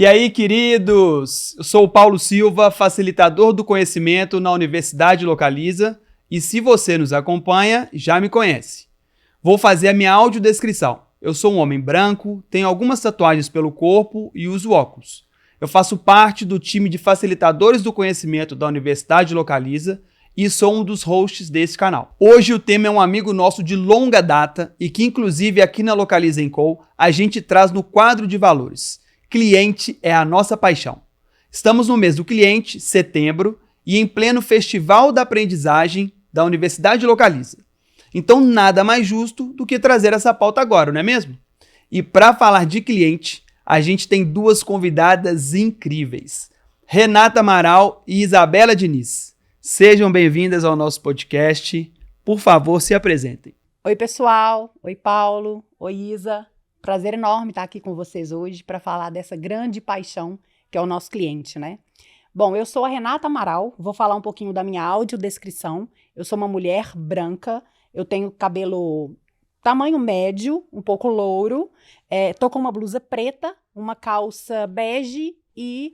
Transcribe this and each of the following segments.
E aí, queridos? Eu sou o Paulo Silva, facilitador do conhecimento na Universidade Localiza, e se você nos acompanha, já me conhece. Vou fazer a minha audiodescrição. Eu sou um homem branco, tenho algumas tatuagens pelo corpo e uso óculos. Eu faço parte do time de facilitadores do conhecimento da Universidade Localiza e sou um dos hosts desse canal. Hoje o tema é um amigo nosso de longa data e que inclusive aqui na Localiza Co a gente traz no quadro de valores. Cliente é a nossa paixão. Estamos no mês do cliente, setembro, e em pleno Festival da Aprendizagem da Universidade Localiza. Então nada mais justo do que trazer essa pauta agora, não é mesmo? E para falar de cliente, a gente tem duas convidadas incríveis, Renata Amaral e Isabela Diniz. Sejam bem-vindas ao nosso podcast. Por favor, se apresentem. Oi, pessoal. Oi, Paulo. Oi, Isa. Prazer enorme estar aqui com vocês hoje para falar dessa grande paixão que é o nosso cliente, né? Bom, eu sou a Renata Amaral, vou falar um pouquinho da minha audiodescrição. Eu sou uma mulher branca, eu tenho cabelo tamanho médio, um pouco louro, tô com uma blusa preta, uma calça bege e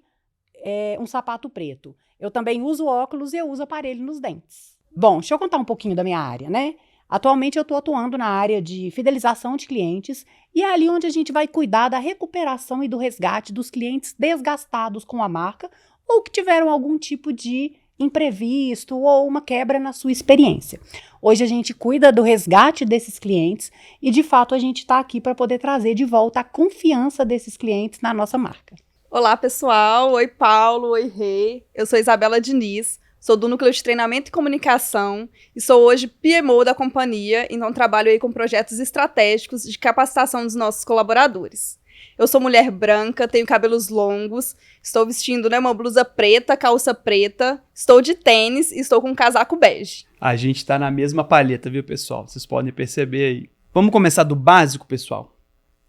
um sapato preto. Eu também uso óculos e eu uso aparelho nos dentes. Bom, deixa eu contar um pouquinho da minha área, né? Atualmente eu estou atuando na área de fidelização de clientes e é ali onde a gente vai cuidar da recuperação e do resgate dos clientes desgastados com a marca ou que tiveram algum tipo de imprevisto ou uma quebra na sua experiência. Hoje a gente cuida do resgate desses clientes e de fato a gente está aqui para poder trazer de volta a confiança desses clientes na nossa marca. Olá pessoal, oi Paulo, oi Rê, eu sou Isabela Diniz. Sou do Núcleo de Treinamento e Comunicação e sou hoje PMO da companhia, então trabalho aí com projetos estratégicos de capacitação dos nossos colaboradores. Eu sou mulher branca, tenho cabelos longos, estou vestindo uma blusa preta, calça preta, estou de tênis e estou com um casaco bege. A gente está na mesma palheta, viu, pessoal? Vocês podem perceber aí. Vamos começar do básico, pessoal.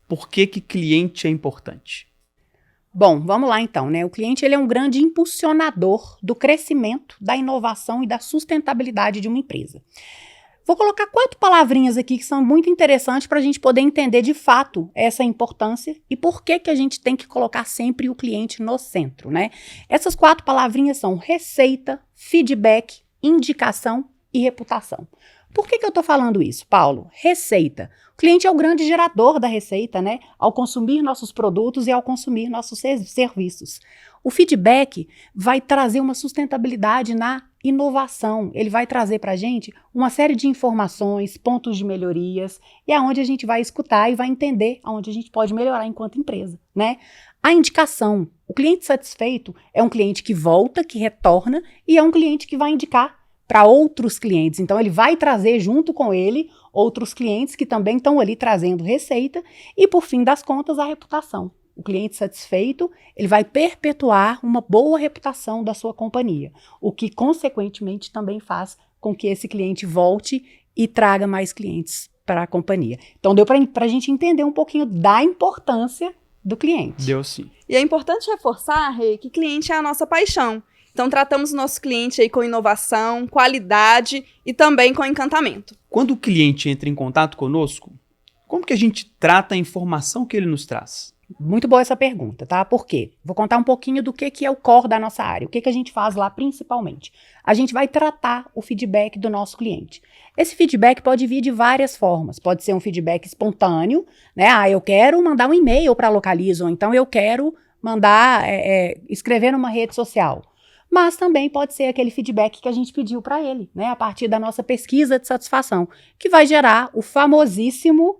Por que cliente é importante? Bom, vamos lá então, né? O cliente ele é um grande impulsionador do crescimento, da inovação e da sustentabilidade de uma empresa. Vou colocar 4 palavrinhas aqui que são muito interessantes para a gente poder entender de fato essa importância e por que a gente tem que colocar sempre o cliente no centro, né? Essas 4 palavrinhas são receita, feedback, indicação e reputação. Por que eu estou falando isso, Paulo? Receita. O cliente é o grande gerador da receita, né? Ao consumir nossos produtos e ao consumir nossos serviços. O feedback vai trazer uma sustentabilidade na inovação. Ele vai trazer para a gente uma série de informações, pontos de melhorias, e é onde a gente vai escutar e vai entender aonde a gente pode melhorar enquanto empresa, né? A indicação. O cliente satisfeito é um cliente que volta, que retorna, e é um cliente que vai indicar para outros clientes. Então, ele vai trazer junto com ele outros clientes que também estão ali trazendo receita e, por fim das contas, a reputação. O cliente satisfeito, ele vai perpetuar uma boa reputação da sua companhia, o que, consequentemente, também faz com que esse cliente volte e traga mais clientes para a companhia. Então, deu para a gente entender um pouquinho da importância do cliente. Deu sim. E é importante reforçar, Rê, que cliente é a nossa paixão. Então, tratamos o nosso cliente aí com inovação, qualidade e também com encantamento. Quando o cliente entra em contato conosco, como que a gente trata a informação que ele nos traz? Muito boa essa pergunta, tá? Por quê? Vou contar um pouquinho do que é o core da nossa área, o que a gente faz lá principalmente. A gente vai tratar o feedback do nosso cliente. Esse feedback pode vir de várias formas. Pode ser um feedback espontâneo, né? Eu quero mandar um e-mail para a Localiza, ou então eu quero mandar, escrever numa rede social. Mas também pode ser aquele feedback que a gente pediu para ele, né, a partir da nossa pesquisa de satisfação, que vai gerar o famosíssimo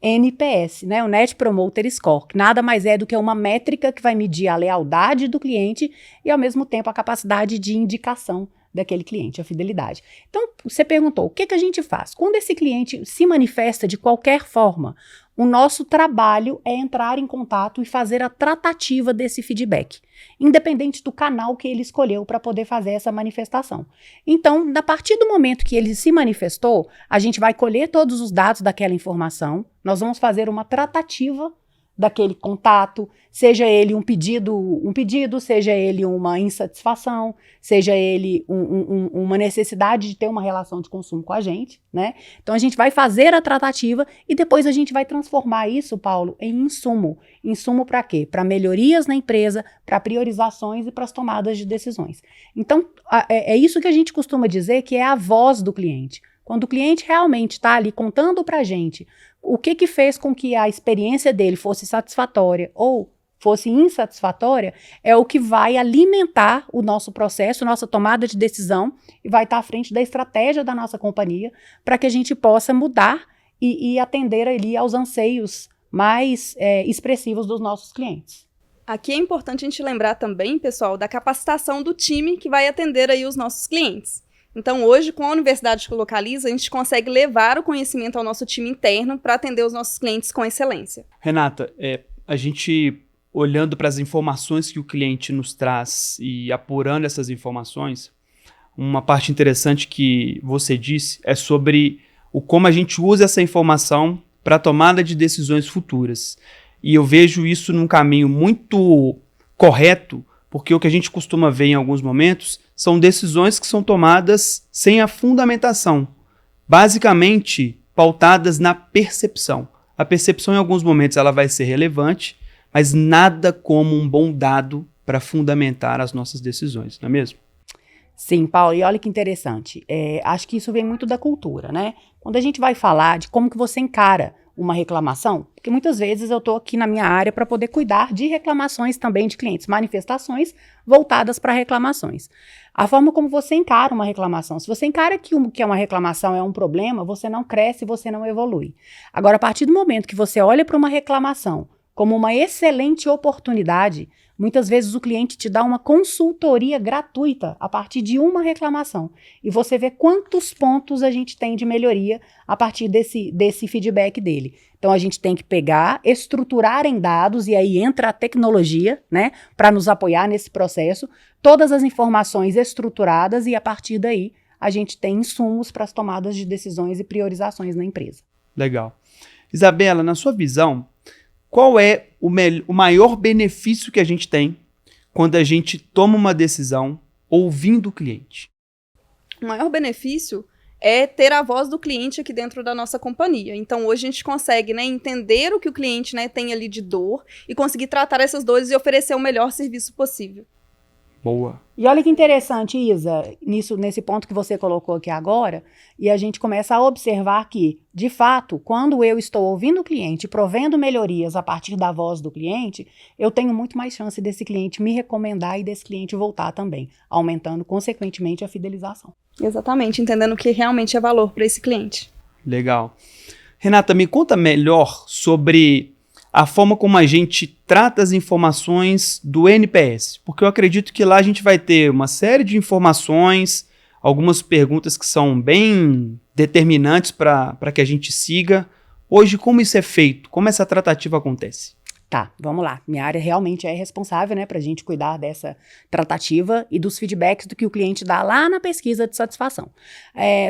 NPS, né, o Net Promoter Score, que nada mais é do que uma métrica que vai medir a lealdade do cliente e, ao mesmo tempo, a capacidade de indicação daquele cliente, a fidelidade. Então, você perguntou, o que a gente faz? Quando esse cliente se manifesta de qualquer forma, o nosso trabalho é entrar em contato e fazer a tratativa desse feedback, independente do canal que ele escolheu para poder fazer essa manifestação. Então, a partir do momento que ele se manifestou, a gente vai colher todos os dados daquela informação, nós vamos fazer uma tratativa daquele contato, seja ele um pedido, seja ele uma insatisfação, seja ele uma necessidade de ter uma relação de consumo com a gente, né? Então a gente vai fazer a tratativa e depois a gente vai transformar isso, Paulo, em insumo. Insumo para quê? Para melhorias na empresa, para priorizações e para as tomadas de decisões. Então é isso que a gente costuma dizer que é a voz do cliente. Quando o cliente realmente está ali contando para a gente o que fez com que a experiência dele fosse satisfatória ou fosse insatisfatória, é o que vai alimentar o nosso processo, nossa tomada de decisão e vai estar à frente da estratégia da nossa companhia para que a gente possa mudar e atender ali aos anseios mais expressivos dos nossos clientes. Aqui é importante a gente lembrar também, pessoal, da capacitação do time que vai atender aí os nossos clientes. Então, hoje, com a Universidade que Localiza, a gente consegue levar o conhecimento ao nosso time interno para atender os nossos clientes com excelência. Renata, a gente, olhando para as informações que o cliente nos traz e apurando essas informações, uma parte interessante que você disse é sobre como a gente usa essa informação para a tomada de decisões futuras. E eu vejo isso num caminho muito correto, porque o que a gente costuma ver em alguns momentos são decisões que são tomadas sem a fundamentação, basicamente pautadas na percepção. A percepção, em alguns momentos, ela vai ser relevante, mas nada como um bom dado para fundamentar as nossas decisões, não é mesmo? Sim, Paulo, e olha que interessante. Acho que isso vem muito da cultura, né? Quando a gente vai falar de como que você encara uma reclamação, porque muitas vezes eu estou aqui na minha área para poder cuidar de reclamações também de clientes, manifestações voltadas para reclamações. A forma como você encara uma reclamação, se você encara que uma reclamação é um problema, você não cresce, você não evolui. Agora, a partir do momento que você olha para uma reclamação como uma excelente oportunidade, muitas vezes o cliente te dá uma consultoria gratuita a partir de uma reclamação. E você vê quantos pontos a gente tem de melhoria a partir desse feedback dele. Então a gente tem que pegar, estruturar em dados, e aí entra a tecnologia, né, para nos apoiar nesse processo, todas as informações estruturadas, e a partir daí a gente tem insumos para as tomadas de decisões e priorizações na empresa. Legal. Isabela, na sua visão, qual é o maior benefício que a gente tem quando a gente toma uma decisão ouvindo o cliente? O maior benefício é ter a voz do cliente aqui dentro da nossa companhia. Então, hoje a gente consegue, né, entender o que o cliente, né, tem ali de dor e conseguir tratar essas dores e oferecer o melhor serviço possível. Boa. E olha que interessante, Isa, nesse ponto que você colocou aqui agora, e a gente começa a observar que, de fato, quando eu estou ouvindo o cliente e provendo melhorias a partir da voz do cliente, eu tenho muito mais chance desse cliente me recomendar e desse cliente voltar também, aumentando, consequentemente, a fidelização. Exatamente, entendendo o que realmente é valor para esse cliente. Legal. Renata, me conta melhor sobre a forma como a gente trata as informações do NPS, porque eu acredito que lá a gente vai ter uma série de informações, algumas perguntas que são bem determinantes para que a gente siga. Hoje, como isso é feito? Como essa tratativa acontece? Tá, vamos lá. Minha área realmente é responsável, né, para a gente cuidar dessa tratativa e dos feedbacks do que o cliente dá lá na pesquisa de satisfação.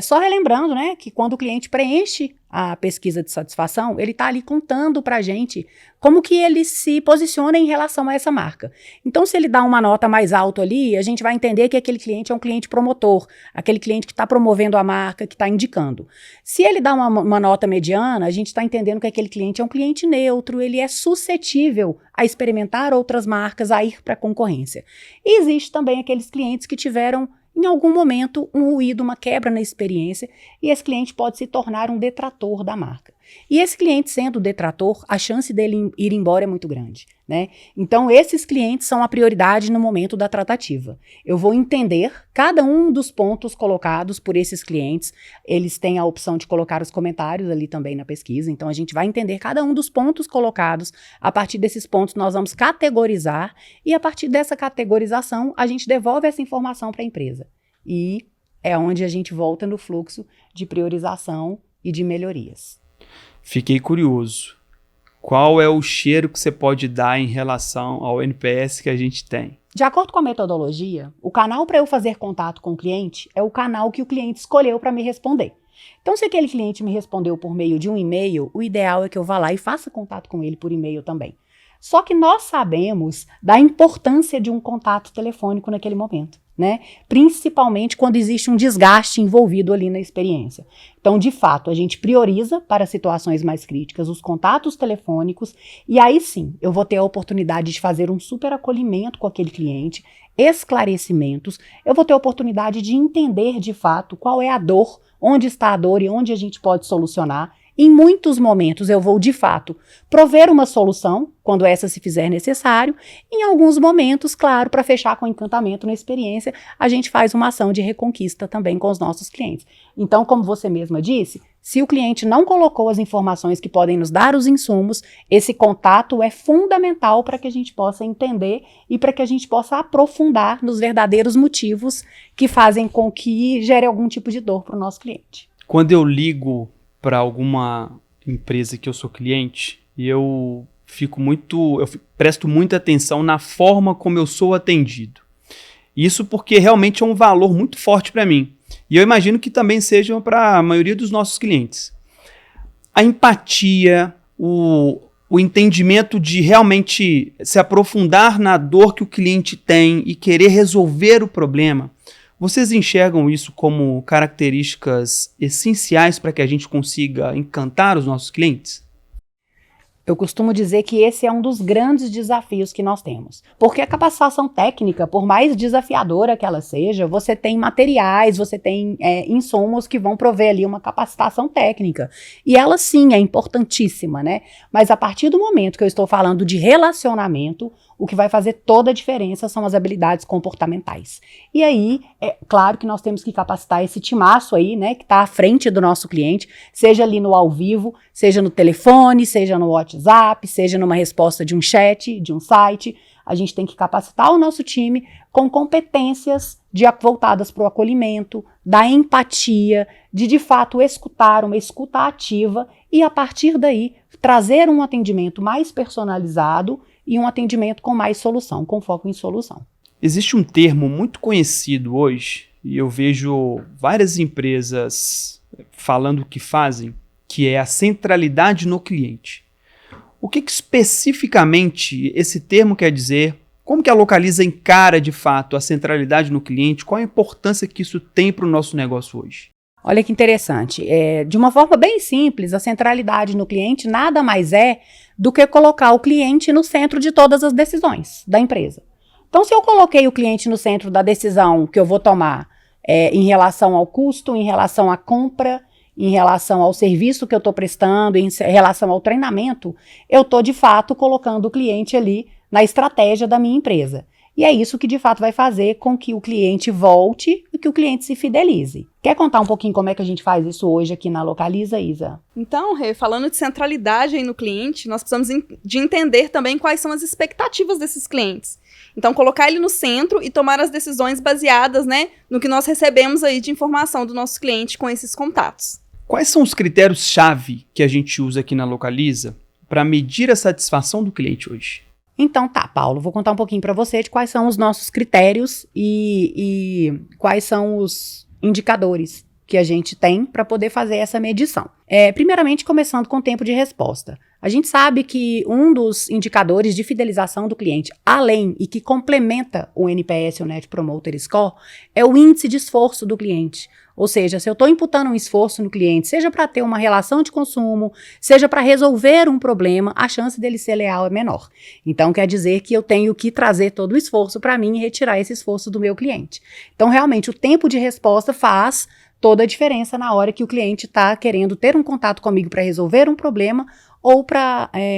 Só relembrando, né, que quando o cliente preenche a pesquisa de satisfação, ele está ali contando para a gente como que ele se posiciona em relação a essa marca. Então, se ele dá uma nota mais alta ali, a gente vai entender que aquele cliente é um cliente promotor, aquele cliente que está promovendo a marca, que está indicando. Se ele dá uma nota mediana, a gente está entendendo que aquele cliente é um cliente neutro, ele é suscetível a experimentar outras marcas, a ir para a concorrência. E existe também aqueles clientes que tiveram em algum momento, um ruído, uma quebra na experiência, e esse cliente pode se tornar um detrator da marca. E esse cliente sendo detrator, a chance dele ir embora é muito grande, né? Então, esses clientes são a prioridade no momento da tratativa. Eu vou entender cada um dos pontos colocados por esses clientes. Eles têm a opção de colocar os comentários ali também na pesquisa, então a gente vai entender cada um dos pontos colocados. A partir desses pontos, nós vamos categorizar, e a partir dessa categorização, a gente devolve essa informação para a empresa. E é onde a gente volta no fluxo de priorização e de melhorias. Fiquei curioso. Qual é o cheiro que você pode dar em relação ao NPS que a gente tem? De acordo com a metodologia, o canal para eu fazer contato com o cliente é o canal que o cliente escolheu para me responder. Então, se aquele cliente me respondeu por meio de um e-mail, o ideal é que eu vá lá e faça contato com ele por e-mail também. Só que nós sabemos da importância de um contato telefônico naquele momento, né? Principalmente quando existe um desgaste envolvido ali na experiência. Então, de fato, a gente prioriza para situações mais críticas os contatos telefônicos e aí sim, eu vou ter a oportunidade de fazer um super acolhimento com aquele cliente, esclarecimentos, eu vou ter a oportunidade de entender de fato qual é a dor, onde está a dor e onde a gente pode solucionar. Em muitos momentos eu vou, de fato, prover uma solução, quando essa se fizer necessário. Em alguns momentos, claro, para fechar com encantamento na experiência, a gente faz uma ação de reconquista também com os nossos clientes. Então, como você mesma disse, se o cliente não colocou as informações que podem nos dar os insumos, esse contato é fundamental para que a gente possa entender e para que a gente possa aprofundar nos verdadeiros motivos que fazem com que gere algum tipo de dor para o nosso cliente. Quando eu ligo para alguma empresa que eu sou cliente, eu presto muita atenção na forma como eu sou atendido. Isso porque realmente é um valor muito forte para mim. E eu imagino que também seja para a maioria dos nossos clientes. A empatia, o entendimento de realmente se aprofundar na dor que o cliente tem e querer resolver o problema. Vocês enxergam isso como características essenciais para que a gente consiga encantar os nossos clientes? Eu costumo dizer que esse é um dos grandes desafios que nós temos. Porque a capacitação técnica, por mais desafiadora que ela seja, você tem materiais, você tem insumos que vão prover ali uma capacitação técnica. E ela sim é importantíssima, né? Mas a partir do momento que eu estou falando de relacionamento, o que vai fazer toda a diferença são as habilidades comportamentais. E aí, é claro que nós temos que capacitar esse timaço aí, né, que está à frente do nosso cliente, seja ali no ao vivo, seja no telefone, seja no WhatsApp, seja numa resposta de um chat, de um site. A gente tem que capacitar o nosso time com competências voltadas para o acolhimento, da empatia, de fato escutar, uma escuta ativa e a partir daí trazer um atendimento mais personalizado e um atendimento com mais solução, com foco em solução. Existe um termo muito conhecido hoje, e eu vejo várias empresas falando o que fazem, que é a centralidade no cliente. O que especificamente esse termo quer dizer? Como que a Localiza encara de fato a centralidade no cliente? Qual a importância que isso tem para o nosso negócio hoje? Olha que interessante. De uma forma bem simples, a centralidade no cliente nada mais é do que colocar o cliente no centro de todas as decisões da empresa. Então, se eu coloquei o cliente no centro da decisão que eu vou tomar em relação ao custo, em relação à compra, em relação ao serviço que eu estou prestando, em relação ao treinamento, eu estou, de fato, colocando o cliente ali na estratégia da minha empresa. E é isso que, de fato, vai fazer com que o cliente volte e que o cliente se fidelize. Quer contar um pouquinho como é que a gente faz isso hoje aqui na Localiza, Isa? Então, Rê, falando de centralidade aí no cliente, nós precisamos de entender também quais são as expectativas desses clientes. Então, colocar ele no centro e tomar as decisões baseadas, né, no que nós recebemos aí de informação do nosso cliente com esses contatos. Quais são os critérios-chave que a gente usa aqui na Localiza para medir a satisfação do cliente hoje? Então tá, Paulo, vou contar um pouquinho para você de quais são os nossos critérios e quais são os indicadores que a gente tem para poder fazer essa medição. Primeiramente, começando com o tempo de resposta. A gente sabe que um dos indicadores de fidelização do cliente, além e que complementa o NPS, o Net Promoter Score, é o índice de esforço do cliente. Ou seja, se eu estou imputando um esforço no cliente, seja para ter uma relação de consumo, seja para resolver um problema, a chance dele ser leal é menor. Então, quer dizer que eu tenho que trazer todo o esforço para mim e retirar esse esforço do meu cliente. Então, realmente, o tempo de resposta faz toda a diferença na hora que o cliente está querendo ter um contato comigo para resolver um problema ou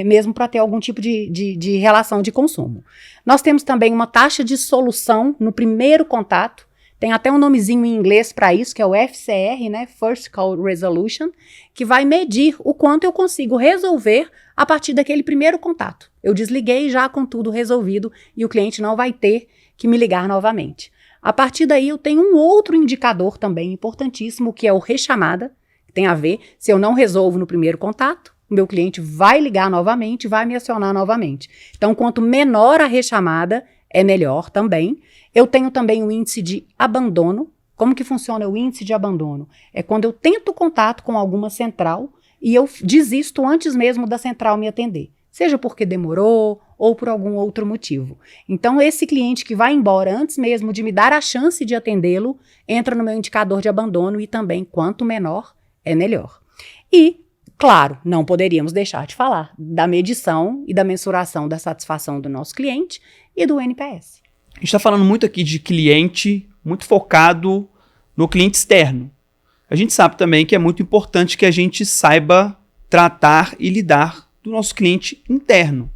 mesmo para ter algum tipo de relação de consumo. Nós temos também uma taxa de solução no primeiro contato. Tem até um nomezinho em inglês para isso, que é o FCR, né? First Call Resolution, que vai medir o quanto eu consigo resolver a partir daquele primeiro contato. Eu desliguei já com tudo resolvido e o cliente não vai ter que me ligar novamente. A partir daí eu tenho um outro indicador também importantíssimo, que é o rechamada, que tem a ver, se eu não resolvo no primeiro contato, o meu cliente vai ligar novamente, vai me acionar novamente. Então, quanto menor a rechamada, é melhor também. Eu tenho também o índice de abandono. Como que funciona o índice de abandono? É quando eu tento contato com alguma central e eu desisto antes mesmo da central me atender. Seja porque demorou ou por algum outro motivo. Então, esse cliente que vai embora antes mesmo de me dar a chance de atendê-lo, entra no meu indicador de abandono e também, quanto menor, é melhor. E, claro, não poderíamos deixar de falar da medição e da mensuração da satisfação do nosso cliente e do NPS. A gente está falando muito aqui de cliente, muito focado no cliente externo. A gente sabe também que é muito importante que a gente saiba tratar e lidar do nosso cliente interno.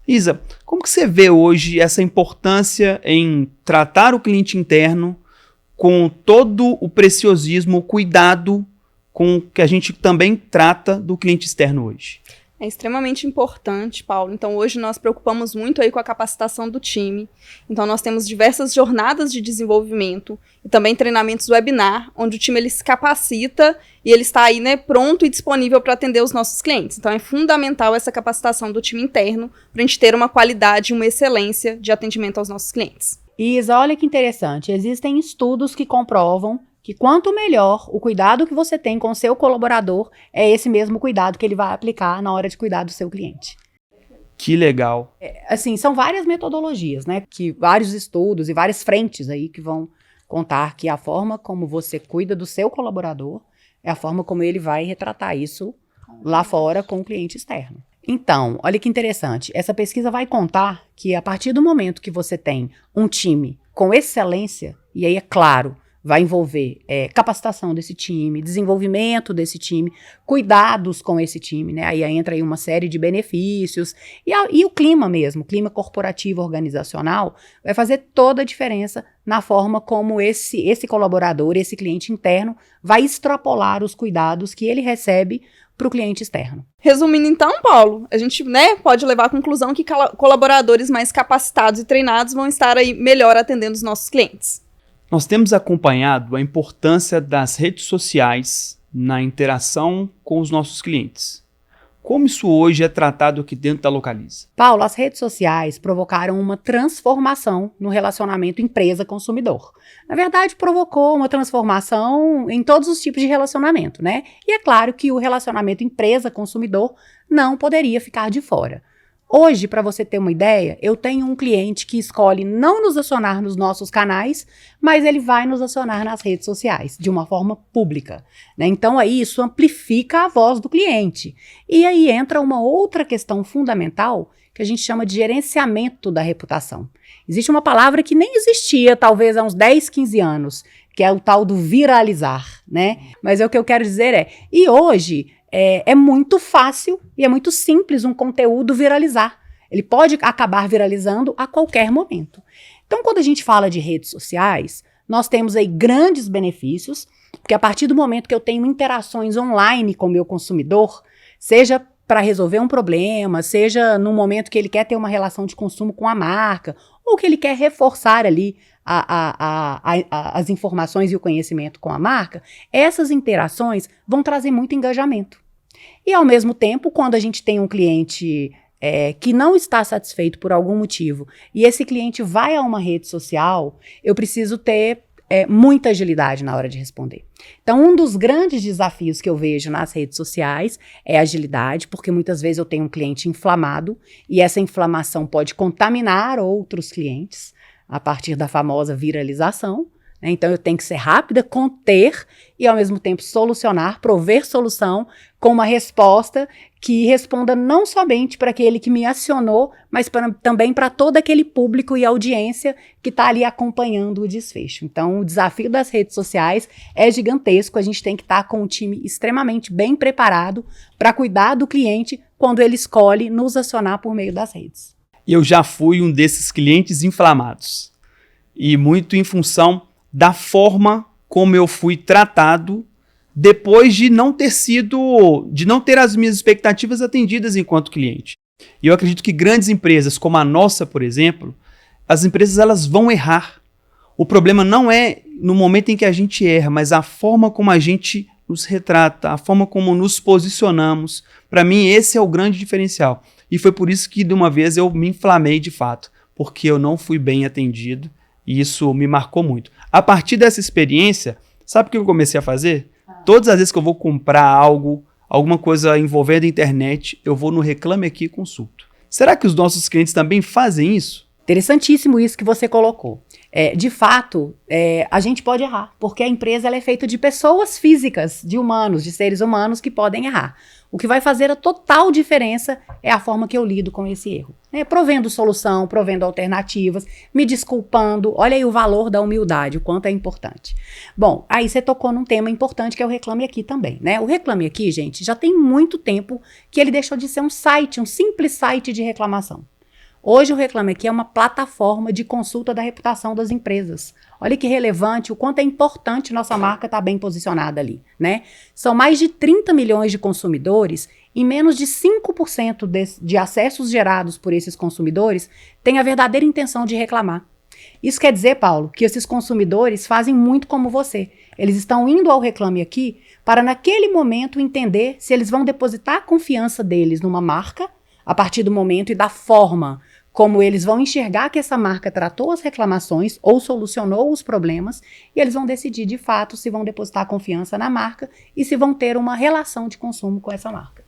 Isa, como que você vê hoje essa importância em tratar o cliente interno com todo o preciosismo, o cuidado com que a gente também trata do cliente externo hoje? É extremamente importante, Paulo. Então, hoje nós preocupamos muito aí com a capacitação do time. Então, nós temos diversas jornadas de desenvolvimento e também treinamentos webinar, onde o time ele se capacita e ele está aí, né, pronto e disponível para atender os nossos clientes. Então, é fundamental essa capacitação do time interno para a gente ter uma qualidade e uma excelência de atendimento aos nossos clientes. Isa, olha que interessante. Existem estudos que comprovam que quanto melhor o cuidado que você tem com o seu colaborador, é esse mesmo cuidado que ele vai aplicar na hora de cuidar do seu cliente. Que legal. Assim, são várias metodologias, né? Que vários estudos e várias frentes aí que vão contar que a forma como você cuida do seu colaborador é a forma como ele vai retratar isso lá fora com o cliente externo. Então, olha que interessante. Essa pesquisa vai contar que a partir do momento que você tem um time com excelência, e aí é claro, vai envolver capacitação desse time, desenvolvimento desse time, cuidados com esse time, né? Aí entra aí uma série de benefícios e o clima mesmo, o clima corporativo organizacional, vai fazer toda a diferença na forma como esse colaborador, esse cliente interno, vai extrapolar os cuidados que ele recebe para o cliente externo. Resumindo então, Paulo, a gente, né, pode levar à conclusão que colaboradores mais capacitados e treinados vão estar aí melhor atendendo os nossos clientes. Nós temos acompanhado a importância das redes sociais na interação com os nossos clientes. Como isso hoje é tratado aqui dentro da Localiza? Paulo, as redes sociais provocaram uma transformação no relacionamento empresa-consumidor. Na verdade, provocou uma transformação em todos os tipos de relacionamento, né? E é claro que o relacionamento empresa-consumidor não poderia ficar de fora. Hoje, para você ter uma ideia, eu tenho um cliente que escolhe não nos acionar nos nossos canais, mas ele vai nos acionar nas redes sociais, de uma forma pública, né? Então, aí isso amplifica a voz do cliente. E aí entra uma outra questão fundamental que a gente chama de gerenciamento da reputação. Existe uma palavra que nem existia, talvez, há uns 10, 15 anos, que é o tal do viralizar, né? Mas o que eu quero dizer e hoje é muito fácil e é muito simples um conteúdo viralizar. Ele pode acabar viralizando a qualquer momento. Então, quando a gente fala de redes sociais, nós temos aí grandes benefícios, porque a partir do momento que eu tenho interações online com o meu consumidor, seja para resolver um problema, seja no momento que ele quer ter uma relação de consumo com a marca, ou que ele quer reforçar ali as informações e o conhecimento com a marca, essas interações vão trazer muito engajamento. E, ao mesmo tempo, quando a gente tem um cliente que não está satisfeito por algum motivo, e esse cliente vai a uma rede social, eu preciso ter muita agilidade na hora de responder. Então, um dos grandes desafios que eu vejo nas redes sociais é a agilidade, porque muitas vezes eu tenho um cliente inflamado, e essa inflamação pode contaminar outros clientes, a partir da famosa viralização. Então, eu tenho que ser rápida, conter e, ao mesmo tempo, solucionar, prover solução com uma resposta que responda não somente para aquele que me acionou, mas também para todo aquele público e audiência que está ali acompanhando o desfecho. Então, o desafio das redes sociais é gigantesco. A gente tem que estar com um time extremamente bem preparado para cuidar do cliente quando ele escolhe nos acionar por meio das redes. Eu já fui um desses clientes inflamados. E muito em função da forma como eu fui tratado depois de não ter as minhas expectativas atendidas enquanto cliente. E eu acredito que grandes empresas como a nossa, por exemplo, as empresas elas vão errar. O problema não é no momento em que a gente erra, mas a forma como a gente nos retrata, a forma como nos posicionamos. Para mim, esse é o grande diferencial. E foi por isso que, de uma vez, eu me inflamei de fato. porque eu não fui bem atendido e isso me marcou muito. A partir dessa experiência, sabe o que eu comecei a fazer? Todas as vezes que eu vou comprar algo, alguma coisa envolvendo a internet, eu vou no Reclame Aqui e consulto. Será que os nossos clientes também fazem isso? Interessantíssimo isso que você colocou. De fato, a gente pode errar, porque a empresa ela é feita de pessoas físicas, de humanos, de seres humanos que podem errar. O que vai fazer a total diferença é a forma que eu lido com esse erro. Provendo solução, provendo alternativas, me desculpando. Olha aí o valor da humildade, o quanto é importante. Bom, aí você tocou num tema importante que é o Reclame Aqui também, né? O Reclame Aqui, gente, já tem muito tempo que ele deixou de ser um site, um simples site de reclamação. Hoje o Reclame Aqui é uma plataforma de consulta da reputação das empresas. Olha que relevante, o quanto é importante nossa marca estar bem posicionada ali, né? São mais de 30 milhões de consumidores e menos de 5% de acessos gerados por esses consumidores têm a verdadeira intenção de reclamar. Isso quer dizer, Paulo, que esses consumidores fazem muito como você. Eles estão indo ao Reclame Aqui para naquele momento entender se eles vão depositar a confiança deles numa marca a partir do momento e da forma como eles vão enxergar que essa marca tratou as reclamações ou solucionou os problemas, e eles vão decidir de fato se vão depositar confiança na marca e se vão ter uma relação de consumo com essa marca.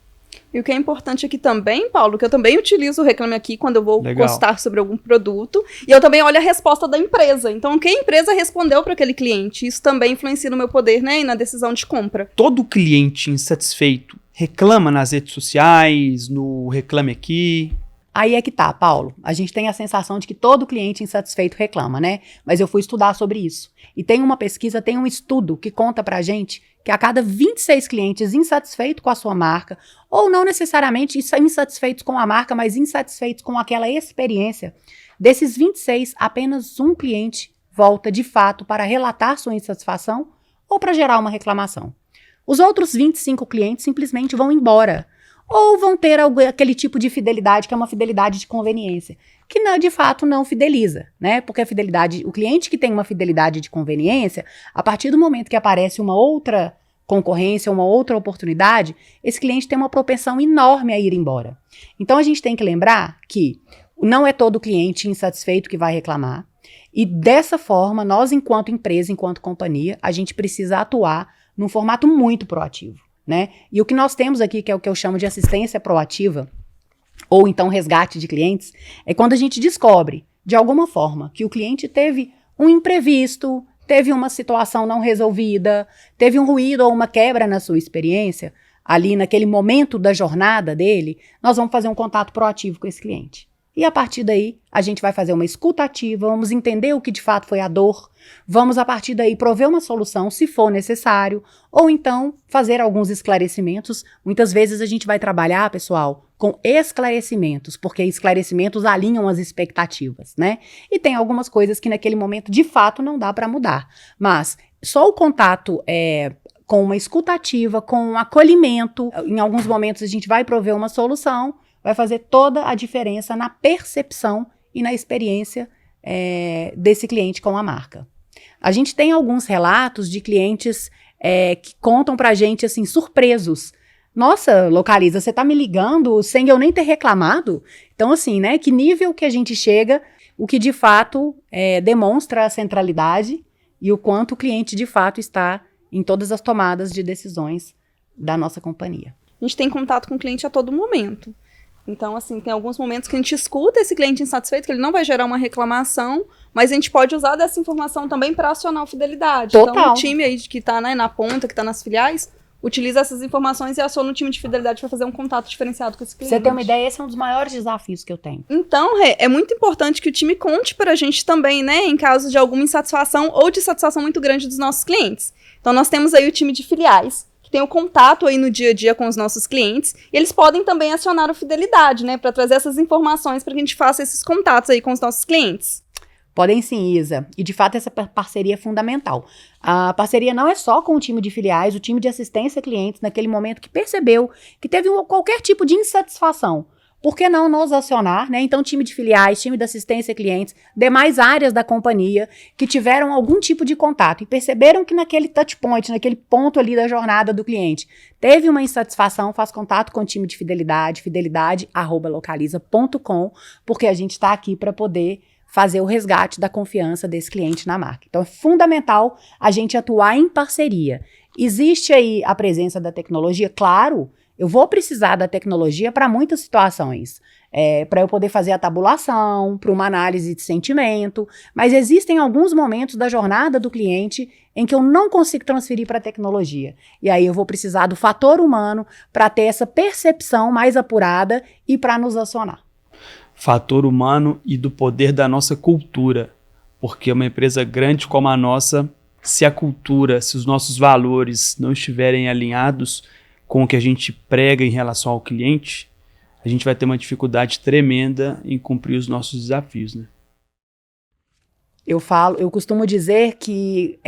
E o que é importante aqui também, Paulo, que eu também utilizo o Reclame Aqui quando eu vou consultar sobre algum produto, e eu também olho a resposta da empresa. Então, o que a empresa respondeu para aquele cliente, isso também influencia no meu poder, né, e na decisão de compra. Todo cliente insatisfeito reclama nas redes sociais, no Reclame Aqui? Aí é que tá, Paulo. A gente tem a sensação de que todo cliente insatisfeito reclama, né? Mas eu fui estudar sobre isso. E tem uma pesquisa, tem um estudo que conta pra gente que a cada 26 clientes insatisfeitos com a sua marca, ou não necessariamente insatisfeitos com a marca, mas insatisfeitos com aquela experiência, desses 26, apenas um cliente volta de fato para relatar sua insatisfação ou para gerar uma reclamação. Os outros 25 clientes simplesmente vão embora. Ou vão ter aquele tipo de fidelidade que é uma fidelidade de conveniência, que não, de fato não fideliza, né? Porque a fidelidade, o cliente que tem uma fidelidade de conveniência, a partir do momento que aparece uma outra concorrência, uma outra oportunidade, esse cliente tem uma propensão enorme a ir embora. Então a gente tem que lembrar que não é todo cliente insatisfeito que vai reclamar, e dessa forma, nós enquanto empresa, enquanto companhia, a gente precisa atuar num formato muito proativo. Né? E o que nós temos aqui, que é o que eu chamo de assistência proativa, ou então resgate de clientes, é quando a gente descobre, de alguma forma, que o cliente teve um imprevisto, teve uma situação não resolvida, teve um ruído ou uma quebra na sua experiência, ali naquele momento da jornada dele, nós vamos fazer um contato proativo com esse cliente. E a partir daí, a gente vai fazer uma escuta ativa, vamos entender o que de fato foi a dor, vamos a partir daí prover uma solução se for necessário, ou então fazer alguns esclarecimentos. Muitas vezes a gente vai trabalhar, pessoal, com esclarecimentos, porque esclarecimentos alinham as expectativas, né? E tem algumas coisas que naquele momento de fato não dá para mudar. Mas só o contato com uma escuta ativa, com um acolhimento, em alguns momentos a gente vai prover uma solução, vai fazer toda a diferença na percepção e na experiência desse cliente com a marca. A gente tem alguns relatos de clientes que contam pra gente, assim, surpresos. Nossa, Localiza, você tá me ligando sem eu nem ter reclamado? Então, assim, né, que nível que a gente chega, o que de fato demonstra a centralidade e o quanto o cliente de fato está em todas as tomadas de decisões da nossa companhia. A gente tem contato com o cliente a todo momento. Então, assim, tem alguns momentos que a gente escuta esse cliente insatisfeito, que ele não vai gerar uma reclamação, mas a gente pode usar dessa informação também para acionar a fidelidade. Total. Então, o time aí que está, né, na ponta, que está nas filiais, utiliza essas informações e aciona o time de fidelidade para fazer um contato diferenciado com esse cliente. Você tem uma ideia, esse é um dos maiores desafios que eu tenho. Então, Rê, é muito importante que o time conte para a gente também, né, em caso de alguma insatisfação ou de satisfação muito grande dos nossos clientes. Então, nós temos aí o time de filiais, tem o contato aí no dia a dia com os nossos clientes, e eles podem também acionar o Fidelidade, né, para trazer essas informações para que a gente faça esses contatos aí com os nossos clientes. Podem sim, Isa. E de fato essa parceria é fundamental. A parceria não é só com o time de filiais, o time de assistência a clientes, naquele momento que percebeu que teve qualquer tipo de insatisfação por que não nos acionar, né? Então, time de filiais, time de assistência a clientes, demais áreas da companhia que tiveram algum tipo de contato e perceberam que naquele touch point, naquele ponto ali da jornada do cliente, teve uma insatisfação, faz contato com o time de fidelidade, fidelidade@localiza.com, porque a gente está aqui para poder fazer o resgate da confiança desse cliente na marca. Então, é fundamental a gente atuar em parceria. Existe aí a presença da tecnologia? Claro, eu vou precisar da tecnologia para muitas situações. Para eu poder fazer a tabulação, para uma análise de sentimento, mas existem alguns momentos da jornada do cliente em que eu não consigo transferir para a tecnologia. E aí eu vou precisar do fator humano para ter essa percepção mais apurada e para nos acionar. Fator humano e do poder da nossa cultura, porque uma empresa grande como a nossa, se a cultura, se os nossos valores não estiverem alinhados com o que a gente prega em relação ao cliente, a gente vai ter uma dificuldade tremenda em cumprir os nossos desafios, né? Eu costumo dizer que,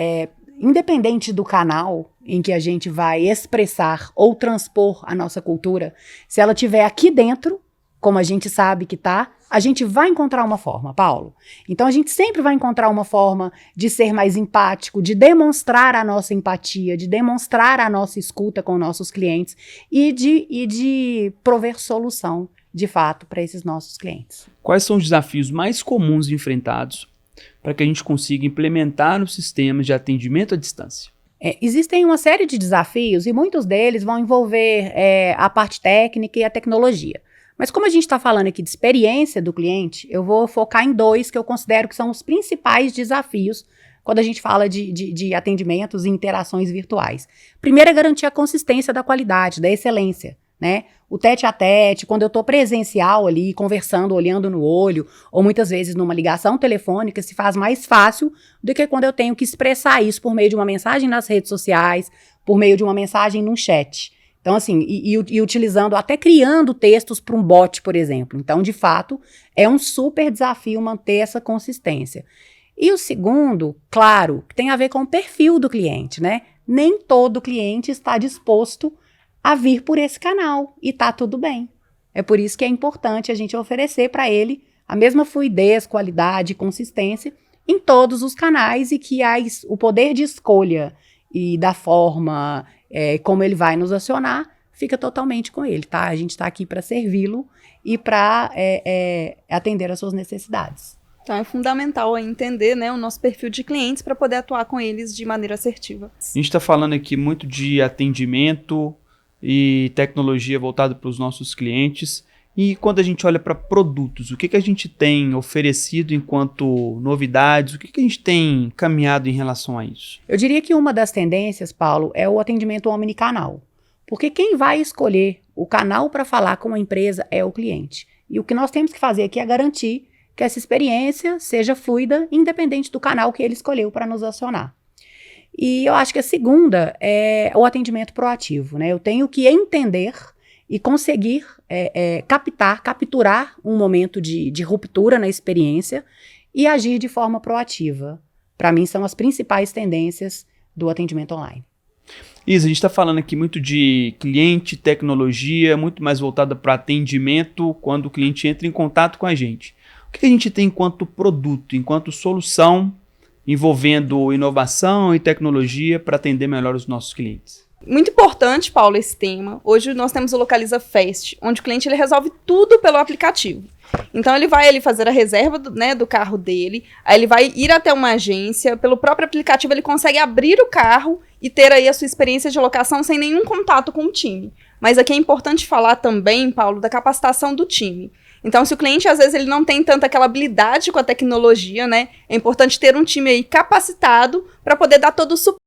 independente do canal em que a gente vai expressar ou transpor a nossa cultura, se ela estiver aqui dentro, como a gente sabe que tá, a gente vai encontrar uma forma, Paulo. Então, a gente sempre vai encontrar uma forma de ser mais empático, de demonstrar a nossa empatia, de demonstrar a nossa escuta com nossos clientes e de prover solução, de fato, para esses nossos clientes. Quais são os desafios mais comuns enfrentados para que a gente consiga implementar os sistemas de atendimento à distância? Existem uma série de desafios e muitos deles vão envolver a parte técnica e a tecnologia. Mas como a gente está falando aqui de experiência do cliente, eu vou focar em 2 que eu considero que são os principais desafios quando a gente fala de atendimentos e interações virtuais. Primeiro é garantir a consistência da qualidade, da excelência, né? O tete-a-tete, quando eu estou presencial ali, conversando, olhando no olho, ou muitas vezes numa ligação telefônica, se faz mais fácil do que quando eu tenho que expressar isso por meio de uma mensagem nas redes sociais, por meio de uma mensagem num chat. Então, assim, e utilizando, até criando textos para um bot, por exemplo. Então, de fato, é um super desafio manter essa consistência. E o segundo, claro, tem a ver com o perfil do cliente, né? Nem todo cliente está disposto a vir por esse canal e tá tudo bem. É por isso que é importante a gente oferecer para ele a mesma fluidez, qualidade e consistência em todos os canais e que o poder de escolha e da forma como ele vai nos acionar fica totalmente com ele, tá? A gente está aqui para servi-lo e para atender às suas necessidades. Então é fundamental entender, né, o nosso perfil de clientes para poder atuar com eles de maneira assertiva. A gente está falando aqui muito de atendimento e tecnologia voltada para os nossos clientes. E quando a gente olha para produtos, o que a gente tem oferecido enquanto novidades? O que a gente tem caminhado em relação a isso? Eu diria que uma das tendências, Paulo, é o atendimento omnicanal. Porque quem vai escolher o canal para falar com a empresa é o cliente. E o que nós temos que fazer aqui é garantir que essa experiência seja fluida, independente do canal que ele escolheu para nos acionar. E eu acho que a segunda é o atendimento proativo, né? Eu tenho que entender e conseguir capturar um momento de ruptura na experiência e agir de forma proativa. Para mim, são as principais tendências do atendimento online. Isa, a gente está falando aqui muito de cliente, tecnologia, muito mais voltada para atendimento quando o cliente entra em contato com a gente. O que a gente tem enquanto produto, enquanto solução envolvendo inovação e tecnologia para atender melhor os nossos clientes? Muito importante, Paulo, esse tema. Hoje nós temos o Localiza Fast, onde o cliente ele resolve tudo pelo aplicativo. Então ele vai fazer a reserva do carro dele, aí ele vai ir até uma agência, pelo próprio aplicativo ele consegue abrir o carro e ter aí a sua experiência de locação sem nenhum contato com o time. Mas aqui é importante falar também, Paulo, da capacitação do time. Então, se o cliente, às vezes, ele não tem tanta aquela habilidade com a tecnologia, né? É importante ter um time aí capacitado para poder dar todo o suporte